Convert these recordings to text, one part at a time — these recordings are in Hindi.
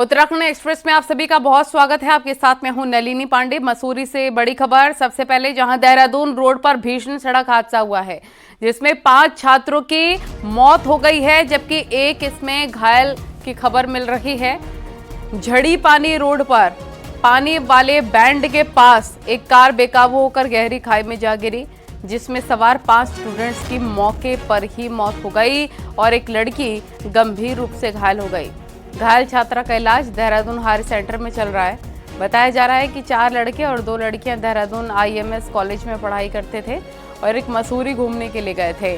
उत्तराखंड एक्सप्रेस में आप सभी का बहुत स्वागत है। आपके साथ में हूं नलिनी पांडे। मसूरी से बड़ी खबर सबसे पहले, जहां देहरादून रोड पर भीषण सड़क हादसा हुआ है जिसमें 5 छात्रों की मौत हो गई है, जबकि एक इसमें घायल की खबर मिल रही है। झड़ी पानी रोड पर पानी वाले बैंड के पास एक कार बेकाबू होकर गहरी खाई में जा गिरी, जिसमें सवार 5 स्टूडेंट्स की मौके पर ही मौत हो गई और एक लड़की गंभीर रूप से घायल हो गई। घायल छात्रा का इलाज देहरादून हायर सेंटर में चल रहा है। बताया जा रहा है कि 4 लड़के और 2 लड़कियां देहरादून IMS कॉलेज में पढ़ाई करते थे और एक मसूरी घूमने के लिए गए थे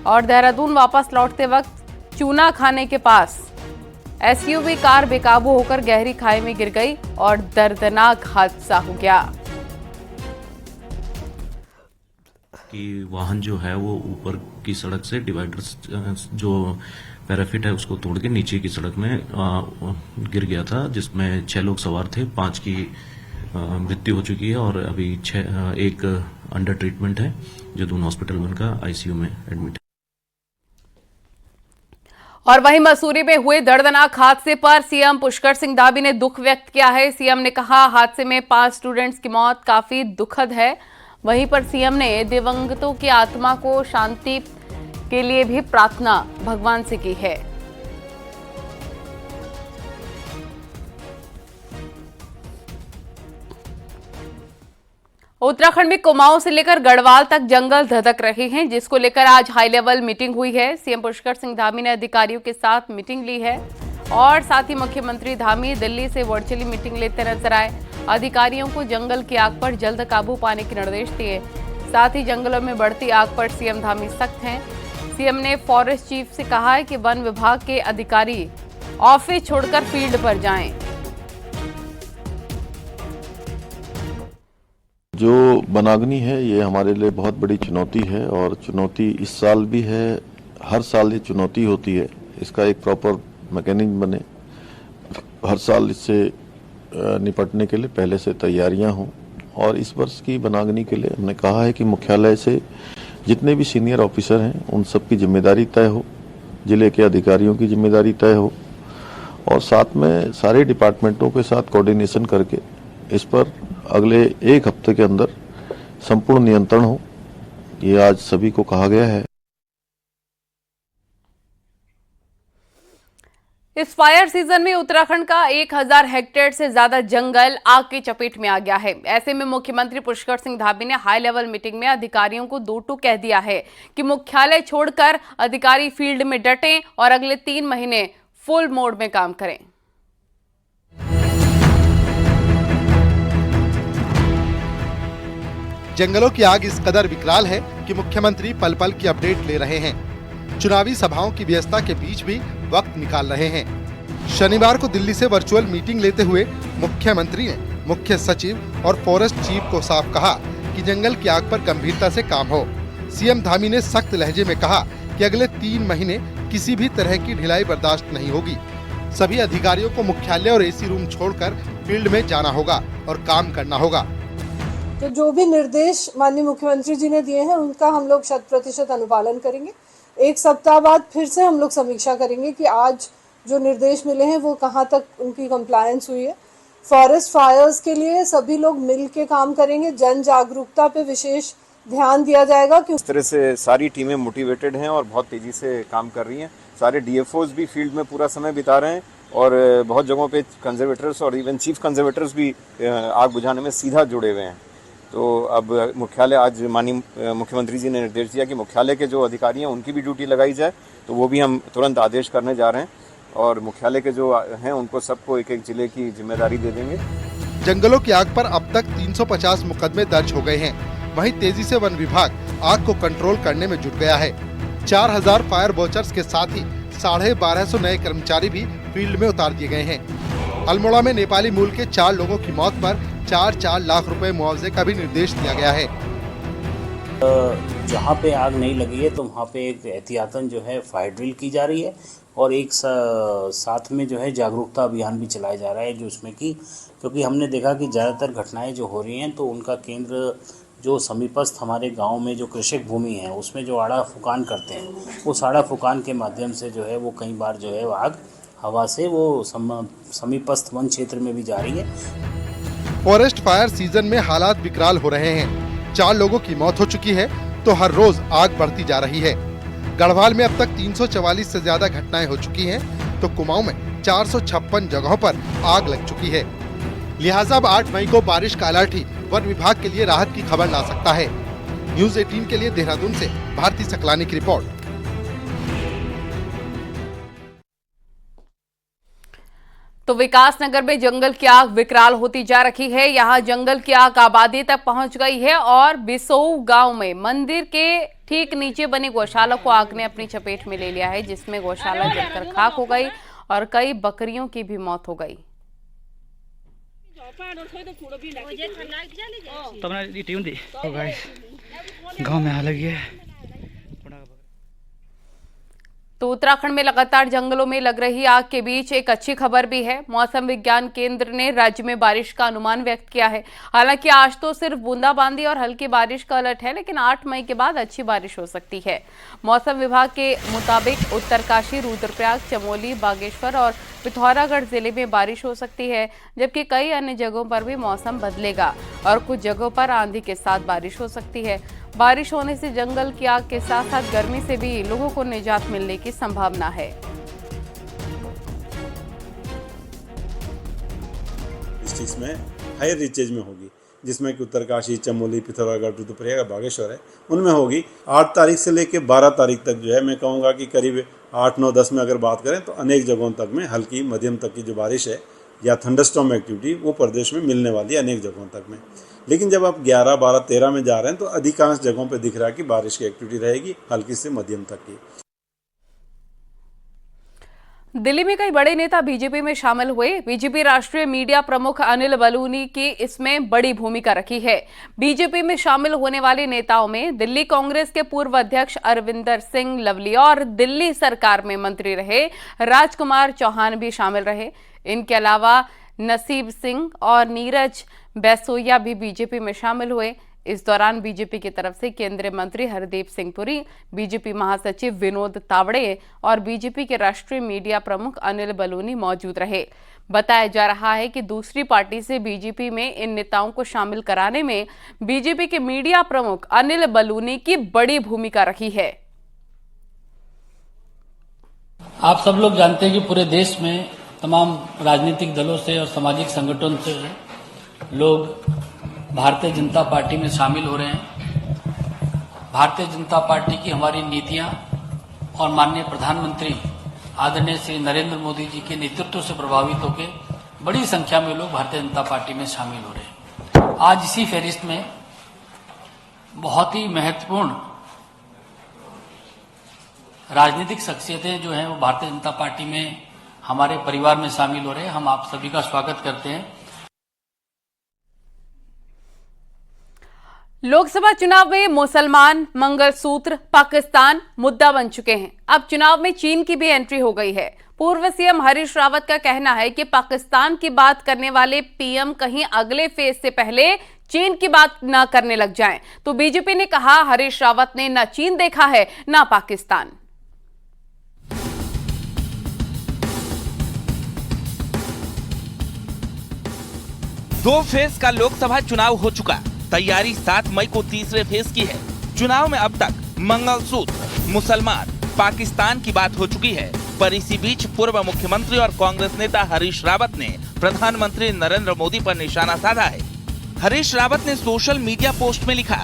और देहरादून वापस लौटते वक्त चूना खाने के पास SUV कार बेकाबू होकर गहरी खाई में गिर गई और दर्दनाक हादसा हो गया। कि वाहन जो है वो ऊपर की सड़क से डिवाइडर जो पैराफिट है उसको तोड़ के नीचे की सड़क में गिर गया था, जिसमें 6 लोग सवार थे। 5 की मृत्यु हो चुकी है और अभी 1 अंडर ट्रीटमेंट है, जो दोनों हॉस्पिटल में उनका ICU में एडमिट है। और वहीं मसूरी में हुए दर्दनाक हादसे पर CM पुष्कर सिंह धामी ने दुख व्यक्त किया है। CM ने कहा, हादसे में 5 स्टूडेंट्स की मौत काफी दुखद है। वहीं पर CM ने दिवंगतों की आत्मा को शांति के लिए भी प्रार्थना भगवान से की है। उत्तराखंड में कुमाऊं से लेकर गढ़वाल तक जंगल धधक रहे हैं, जिसको लेकर आज हाई लेवल मीटिंग हुई है। CM पुष्कर सिंह धामी ने अधिकारियों के साथ मीटिंग ली है और साथ ही मुख्यमंत्री धामी दिल्ली से वर्चुअली मीटिंग लेते नजर आए। अधिकारियों को जंगल की आग पर जल्द काबू पाने के निर्देश दिए। साथ ही जंगलों में बढ़ती आग पर CM धामी सख्त हैं। CM ने फॉरेस्ट चीफ से कहा है कि वन विभाग के अधिकारी ऑफिस छोड़कर फील्ड पर जाएं। जो वनाग्नि है ये हमारे लिए बहुत बड़ी चुनौती है और चुनौती इस साल भी है। हर साल ये चुनौती होती है, इसका एक प्रॉपर मैकेनिज्म बने, हर साल इससे निपटने के लिए पहले से तैयारियां हों। और इस वर्ष की वनाग्नि के लिए हमने कहा है कि मुख्यालय से जितने भी सीनियर ऑफिसर हैं उन सबकी जिम्मेदारी तय हो, जिले के अधिकारियों की जिम्मेदारी तय हो और साथ में सारे डिपार्टमेंटों के साथ कोऑर्डिनेशन करके इस पर अगले 1 हफ्ते के अंदर संपूर्ण नियंत्रण हो, ये आज सभी को कहा गया है। इस फायर सीजन में उत्तराखंड का 1000 हेक्टेयर से ज्यादा जंगल आग की चपेट में आ गया है। ऐसे में मुख्यमंत्री पुष्कर सिंह धामी ने हाई लेवल मीटिंग में अधिकारियों को 2 टूक कह दिया है कि मुख्यालय छोड़कर अधिकारी फील्ड में डटें और अगले 3 महीने फुल मोड में काम करें। जंगलों की आग इस कदर विकराल है कि मुख्यमंत्री पल पल की अपडेट ले रहे हैं। चुनावी सभाओं की व्यस्तता के बीच भी वक्त निकाल रहे हैं। शनिवार को दिल्ली से वर्चुअल मीटिंग लेते हुए मुख्यमंत्री ने मुख्य सचिव और फॉरेस्ट चीफ को साफ कहा कि जंगल की आग पर गंभीरता से काम हो। CM धामी ने सख्त लहजे में कहा कि अगले 3 महीने किसी भी तरह की ढिलाई बर्दाश्त नहीं होगी। सभी अधिकारियों को मुख्यालय और AC रूम छोड़कर फील्ड में जाना होगा और काम करना होगा। तो जो भी निर्देश माननीय मुख्यमंत्री जी ने दिए हैं उनका हम लोग 100% अनुपालन करेंगे। 1 सप्ताह बाद फिर से हम लोग समीक्षा करेंगे कि आज जो निर्देश मिले हैं वो कहाँ तक उनकी कंप्लायंस हुई है। फॉरेस्ट फायर्स के लिए सभी लोग मिल के काम करेंगे। जन जागरूकता पे विशेष ध्यान दिया जाएगा। इस तरह से सारी टीमें मोटिवेटेड हैं और बहुत तेजी से काम कर रही हैं। सारे DFOs भी फील्ड में पूरा समय बिता रहे हैं और बहुत जगहों पे कंजर्वेटर्स और इवन चीफ कंजर्वेटर्स भी आग बुझाने में सीधा जुड़े हुए हैं। तो अब मुख्यालय, आज माननीय मुख्यमंत्री जी ने निर्देश दिया कि मुख्यालय के जो अधिकारी हैं उनकी भी ड्यूटी लगाई जाए, तो वो भी हम तुरंत आदेश करने जा रहे हैं और मुख्यालय के जो हैं उनको सबको एक जिले की जिम्मेदारी दे देंगे। जंगलों की आग पर अब तक 350 मुकदमे दर्ज हो गए हैं। वहीं तेजी से वन विभाग आग को कंट्रोल करने में जुट गया है। 4000 फायर वॉचर्स के साथ ही 1250 नए कर्मचारी भी फील्ड में उतार दिए गए हैं। अल्मोड़ा में नेपाली मूल के 4 लोगों की मौत पर 4 लाख रुपए मुआवजे का भी निर्देश दिया गया है। जहाँ पे आग नहीं लगी है तो वहाँ पे एक एहतियातन जो है फायर ड्रिल की जा रही है और एक साथ में जो है जागरूकता अभियान भी चलाया जा रहा है, जो उसमें कि क्योंकि हमने देखा कि ज़्यादातर घटनाएं जो हो रही हैं तो उनका केंद्र जो समीपस्थ हमारे गांव में जो कृषक भूमि है उसमें जो आड़ा फुकान करते हैं, उस आड़ा फुकान के माध्यम से जो है वो कई बार जो है आग हवा से वो समीपस्थ वन क्षेत्र में भी जा रही है। फॉरेस्ट फायर सीजन में हालात विकराल हो रहे हैं। 4 लोगों की मौत हो चुकी है तो हर रोज आग बढ़ती जा रही है। गढ़वाल में अब तक 344 से ज्यादा घटनाएं हो चुकी हैं, तो कुमाऊं में 456 जगहों पर आग लग चुकी है। लिहाजा अब 8 मई को बारिश का अलर्ट ही वन विभाग के लिए राहत की खबर ला सकता है। न्यूज़ 18 के लिए देहरादून से भारती सकलानी की रिपोर्ट। तो विकासनगर में जंगल की आग विकराल होती जा रही है। यहां जंगल की आग आबादी तक पहुंच गई है और बिसोऊ गांव में मंदिर के ठीक नीचे बनी गौशाला को आग ने अपनी चपेट में ले लिया है, जिसमें गौशाला जलकर खाक हो गई और कई बकरियों की भी मौत हो गई। गांव में आग लगी है। तो उत्तराखंड में लगातार जंगलों में लग रही आग के बीच एक अच्छी खबर भी है। मौसम विज्ञान केंद्र ने राज्य में बारिश का अनुमान व्यक्त किया है। हालांकि आज तो सिर्फ बूंदाबांदी और हल्की बारिश का अलर्ट है, लेकिन 8 मई के बाद अच्छी बारिश हो सकती है। मौसम विभाग के मुताबिक उत्तरकाशी, रुद्रप्रयाग, चमोली, बागेश्वर और पिथौरागढ़ जिले में बारिश हो सकती है, जबकि कई अन्य जगहों पर भी मौसम बदलेगा और कुछ जगहों पर आंधी के साथ बारिश हो सकती है। बारिश होने से जंगल की आग के साथ साथ गर्मी से भी लोगों को निजात मिलने की संभावना है। डिस्ट्रिक्ट्स में हायर रीचेज में होगी, जिसमें कि उत्तरकाशी, चमोली, पिथौरागढ़, रुद्रप्रयाग, बागेश्वर है, उनमें होगी। 8 तारीख से लेकर 12 तारीख तक जो है, मैं कहूँगा कि करीब 8, 9, 10 में अगर बात करें तो अनेक जगहों तक में हल्की मध्यम तक की जो बारिश है या थंडरस्टॉर्म एक्टिविटी वो प्रदेश में मिलने वाली है अनेक जगहों तक में। लेकिन जब आप 11, 12, 13 में जा रहे हैं तो अधिकांश जगहों पे दिख रहा है कि बारिश की एक्टिविटी रहेगी हल्की से मध्यम तक की। दिल्ली में कई बड़े नेता बीजेपी में शामिल हुए। बीजेपी राष्ट्रीय मीडिया प्रमुख अनिल बलूनी की इसमें बड़ी भूमिका रखी है। बीजेपी में शामिल होने वाले नेताओं में दिल्ली कांग्रेस के पूर्व अध्यक्ष अरविंदर सिंह लवली और दिल्ली सरकार में मंत्री रहे राजकुमार चौहान भी शामिल रहे। इनके अलावा नसीब सिंह और नीरज बैसोया भी बीजेपी में शामिल हुए। इस दौरान बीजेपी की तरफ से केंद्रीय मंत्री हरदीप सिंह पुरी, बीजेपी महासचिव विनोद तावड़े और बीजेपी के राष्ट्रीय मीडिया प्रमुख अनिल बलूनी मौजूद रहे। बताया जा रहा है कि दूसरी पार्टी से बीजेपी में इन नेताओं को शामिल कराने में बीजेपी के मीडिया प्रमुख अनिल बलूनी की बड़ी भूमिका रही है। आप सब लोग जानते हैं कि पूरे देश में तमाम राजनीतिक दलों से और सामाजिक संगठनों से लोग भारतीय जनता पार्टी में शामिल हो रहे हैं। भारतीय जनता पार्टी की हमारी नीतियां और माननीय प्रधानमंत्री आदरणीय श्री नरेंद्र मोदी जी के नेतृत्व से प्रभावित होकर बड़ी संख्या में लोग भारतीय जनता पार्टी में शामिल हो रहे हैं। आज इसी फहरिस्त में बहुत ही महत्वपूर्ण राजनीतिक शख्सियतें जो हैं वो भारतीय जनता पार्टी में हमारे परिवार में शामिल हो रहे हैं। हम आप सभी का स्वागत करते हैं। लोकसभा चुनाव में मुसलमान, मंगलसूत्र, पाकिस्तान मुद्दा बन चुके हैं। अब चुनाव में चीन की भी एंट्री हो गई है। पूर्व सीएम हरीश रावत का कहना है कि पाकिस्तान की बात करने वाले पीएम कहीं अगले फेज से पहले चीन की बात न करने लग जाएं। तो बीजेपी ने कहा हरीश रावत ने न चीन देखा है न पाकिस्तान। दो फेज का लोकसभा चुनाव हो चुका। तैयारी 7 मई को तीसरे फेज की है। चुनाव में अब तक मंगलसूत्र, मुसलमान, पाकिस्तान की बात हो चुकी है। पर इसी बीच पूर्व मुख्यमंत्री और कांग्रेस नेता हरीश रावत ने प्रधानमंत्री नरेंद्र मोदी पर निशाना साधा है। हरीश रावत ने सोशल मीडिया पोस्ट में लिखा,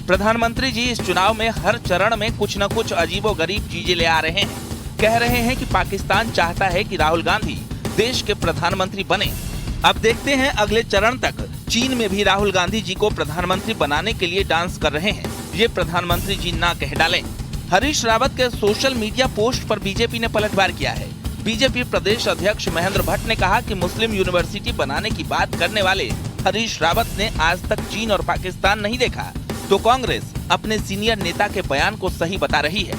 प्रधानमंत्री जी इस चुनाव में हर चरण में कुछ न कुछ अजीबोगरीब चीजें ले आ रहे हैं। कह रहे हैं कि पाकिस्तान चाहता है कि राहुल गांधी देश के प्रधानमंत्री बने। अब देखते हैं अगले चरण तक चीन में भी राहुल गांधी जी को प्रधानमंत्री बनाने के लिए डांस कर रहे हैं। ये प्रधानमंत्री जी ना कह डालें। हरीश रावत के सोशल मीडिया पोस्ट पर बीजेपी ने पलटवार किया है। बीजेपी प्रदेश अध्यक्ष महेंद्र भट्ट ने कहा कि मुस्लिम यूनिवर्सिटी बनाने की बात करने वाले हरीश रावत ने आज तक चीन और पाकिस्तान नहीं देखा, तो कांग्रेस अपने सीनियर नेता के बयान को सही बता रही है।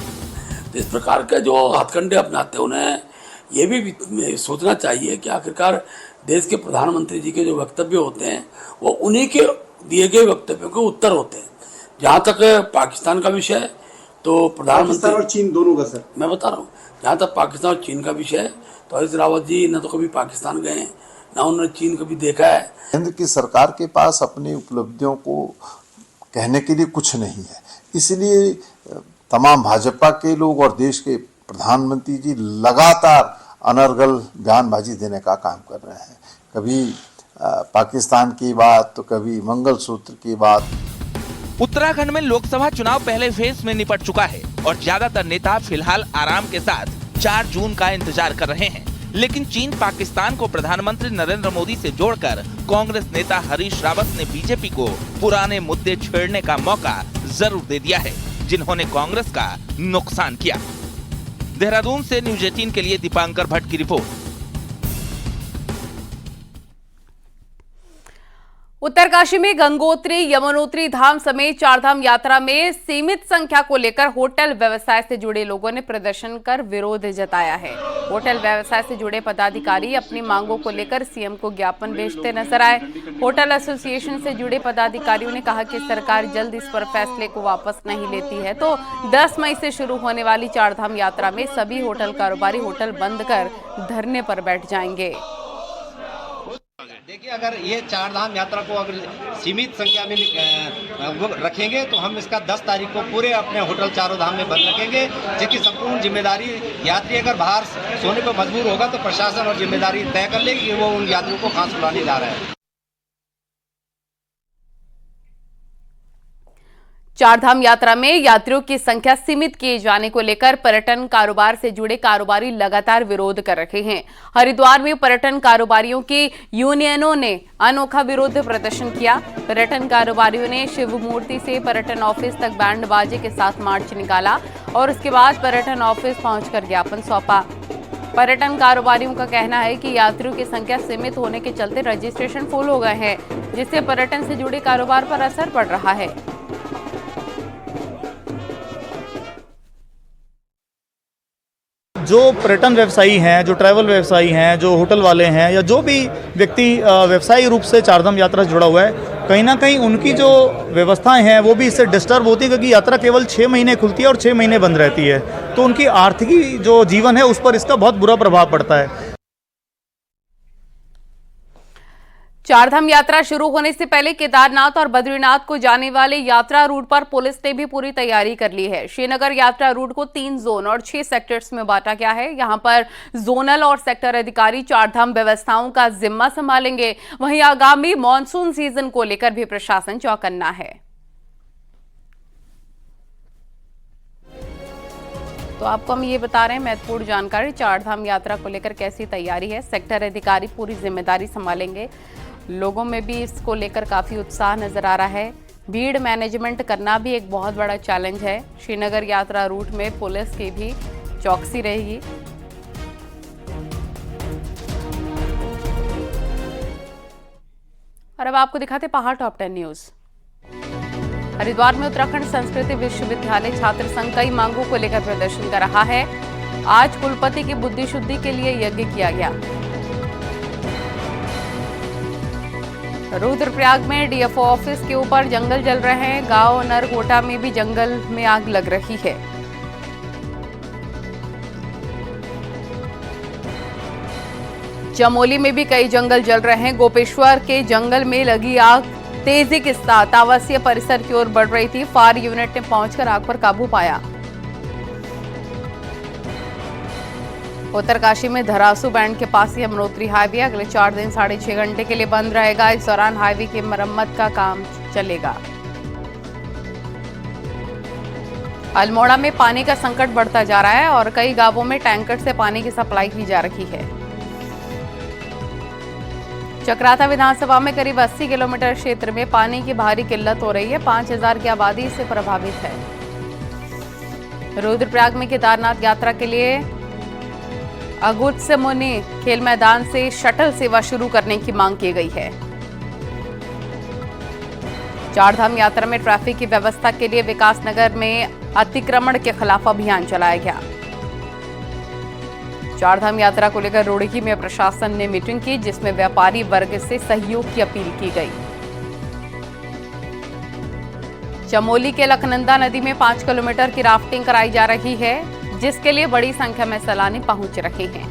इस प्रकार के जो हथकंडे अपनाते हैं उन्हें ये भी सोचना चाहिए कि आखिरकार देश के प्रधानमंत्री जी के जो वक्तव्य होते हैं वो उन्हीं के दिए गए वक्तव्यों के उत्तर होते हैं। जहाँ तक पाकिस्तान का विषय, तो प्रधानमंत्री और चीन दोनों का सर, मैं बता रहा हूँ, जहाँ तक पाकिस्तान और चीन का विषय है तो हरीश रावत जी न तो कभी पाकिस्तान गए हैं, न उन्होंने चीन कभी देखा है। केंद्र की सरकार के पास अपनी उपलब्धियों को कहने के लिए कुछ नहीं है, इसलिए तमाम भाजपा के लोग और देश के प्रधानमंत्री जी लगातार अनर्गल बयानबाजी देने का काम कर रहे हैं। कभी पाकिस्तान की बात तो कभी मंगलसूत्र की बात। उत्तराखंड में लोकसभा चुनाव पहले फेज में निपट चुका है और ज्यादातर नेता फिलहाल आराम के साथ 4 जून का इंतजार कर रहे हैं। लेकिन चीन पाकिस्तान को प्रधानमंत्री नरेंद्र मोदी से जोड़कर कांग्रेस नेता हरीश रावत ने बीजेपी को पुराने मुद्दे छेड़ने का मौका जरूर दे दिया है, जिन्होंने कांग्रेस का नुकसान किया। देहरादून से न्यूज 18 के लिए दीपांकर भट्ट की रिपोर्ट। उत्तरकाशी में गंगोत्री यमुनोत्री धाम समेत 4 धाम यात्रा में सीमित संख्या को लेकर होटल व्यवसाय से जुड़े लोगों ने प्रदर्शन कर विरोध जताया है। होटल व्यवसाय से जुड़े पदाधिकारी अपनी मांगों को लेकर सीएम को ज्ञापन भेजते नजर आए। होटल एसोसिएशन से जुड़े पदाधिकारियों ने कहा कि सरकार जल्द इस पर फैसले को वापस नहीं लेती है तो 10 मई से शुरू होने वाली 4 धाम यात्रा में सभी होटल कारोबारी होटल बंद कर धरने पर बैठ जाएंगे। देखिए, अगर ये 4 धाम यात्रा को अगर सीमित संख्या में रखेंगे तो हम इसका 10 तारीख को पूरे अपने होटल 4 धाम में बंद रखेंगे, जिसकी संपूर्ण जिम्मेदारी यात्री अगर बाहर सोने पर मजबूर होगा तो प्रशासन और जिम्मेदारी तय कर लेगी कि वो उन यात्रियों को कहाँ सुलाने जा रहे हैं। 4 धाम यात्रा में यात्रियों की संख्या सीमित किए जाने को लेकर पर्यटन कारोबार से जुड़े कारोबारी लगातार विरोध कर रहे हैं। हरिद्वार में पर्यटन कारोबारियों की यूनियनों ने अनोखा विरोध प्रदर्शन किया। पर्यटन कारोबारियों ने शिव मूर्ति से पर्यटन ऑफिस तक बैंड बाजे के साथ मार्च निकाला और उसके बाद पर्यटन ऑफिस पहुंचकर ज्ञापन सौंपा। पर्यटन कारोबारियों का कहना है कि यात्रियों की संख्या सीमित होने के चलते रजिस्ट्रेशन फुल हो गए हैं, जिससे पर्यटन से जुड़े कारोबार पर असर पड़ रहा है। जो पर्यटन व्यवसायी हैं, जो ट्रैवल व्यवसायी हैं, जो होटल वाले हैं या जो भी व्यक्ति व्यवसायिक रूप से 4 धाम यात्रा से जुड़ा हुआ है, कहीं ना कहीं उनकी जो व्यवस्थाएं हैं वो भी इससे डिस्टर्ब होती है, क्योंकि यात्रा केवल 6 महीने खुलती है और 6 महीने बंद रहती है, तो उनकी आर्थिक जो जीवन है उस पर इसका बहुत बुरा प्रभाव पड़ता है। 4 धाम यात्रा शुरू होने से पहले केदारनाथ और बद्रीनाथ को जाने वाले यात्रा रूट पर पुलिस ने भी पूरी तैयारी कर ली है। श्रीनगर यात्रा रूट को 3 जोन और 6 सेक्टर्स में बांटा गया है। यहां पर जोनल और सेक्टर अधिकारी 4 धाम व्यवस्थाओं का जिम्मा संभालेंगे। वहीं आगामी मॉनसून सीजन को लेकर भी प्रशासन चौकन्ना है। तो आपको हम ये बता रहे हैं महत्वपूर्ण जानकारी, 4 धाम यात्रा को लेकर कैसी तैयारी है। सेक्टर अधिकारी पूरी जिम्मेदारी संभालेंगे। लोगों में भी इसको लेकर काफ़ी उत्साह नज़र आ रहा है। भीड़ मैनेजमेंट करना भी एक बहुत बड़ा चैलेंज है। श्रीनगर यात्रा रूट में पुलिस की भी चौकसी रहेगी। और अब आपको दिखाते पहाड़ टॉप 10 न्यूज़। हरिद्वार में उत्तराखंड संस्कृति विश्वविद्यालय छात्र संघ कई मांगों को लेकर प्रदर्शन कर रहा है। आज कुलपति की बुद्धि शुद्धि के लिए यज्ञ किया गया। रुद्रप्रयाग में डीएफओ ऑफिस के ऊपर जंगल जल रहे हैं। गांव नरकोटा में भी जंगल में आग लग रही है। चमोली में भी कई जंगल जल रहे हैं। गोपेश्वर के जंगल में लगी आग तेजी के साथ आवासीय परिसर की ओर बढ़ रही थी। फायर यूनिट ने पहुंचकर आग पर काबू पाया। उत्तरकाशी में धरासू बैंड के पास यमुनोत्री हाईवे अगले 4 दिन 6.5 घंटे के लिए बंद रहेगा। इस दौरान हाईवे की मरम्मत का काम चलेगा। अल्मोड़ा में पानी का संकट बढ़ता जा रहा है और कई गांवों में टैंकर से पानी की सप्लाई की जा रही है। चक्राता विधानसभा में करीब 80 किलोमीटर क्षेत्र में पानी की भारी किल्लत हो रही है। 5000 की आबादी इससे प्रभावित है। रुद्रप्रयाग में केदारनाथ यात्रा के लिए अगुत्स्य मुनि खेल मैदान से शटल सेवा शुरू करने की मांग की गई है। 4 धाम यात्रा में ट्रैफिक की व्यवस्था के लिए विकासनगर में अतिक्रमण के खिलाफ अभियान चलाया गया। 4 धाम यात्रा को लेकर रुड़की में प्रशासन ने मीटिंग की, जिसमें व्यापारी वर्ग से सहयोग की अपील की गई। चमोली के लखनंदा नदी में 5 किलोमीटर की राफ्टिंग कराई जा रही है, जिसके लिए बड़ी संख्या में सैलानी पहुंच रहे हैं।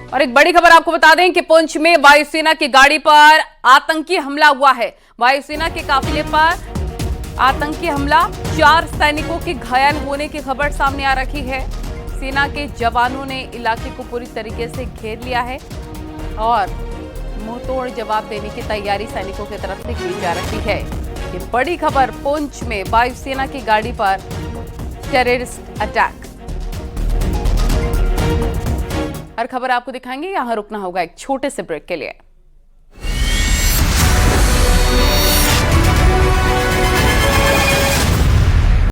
और एक बड़ी खबर आपको बता दें कि पुंछ में वायुसेना की गाड़ी पर आतंकी हमला हुआ है। वायुसेना के काफिले पर आतंकी हमला, 4 सैनिकों के घायल होने की खबर सामने आ रही है। सेना के जवानों ने इलाके को पूरी तरीके से घेर लिया है और मुंहतोड़ जवाब देने की तैयारी सैनिकों की तरफ से की जा रही है। ये बड़ी खबर, पुंछ में वायुसेना की गाड़ी पर टेररिस्ट अटैक। हर खबर आपको दिखाएंगे, यहां रुकना होगा एक छोटे से ब्रेक के लिए।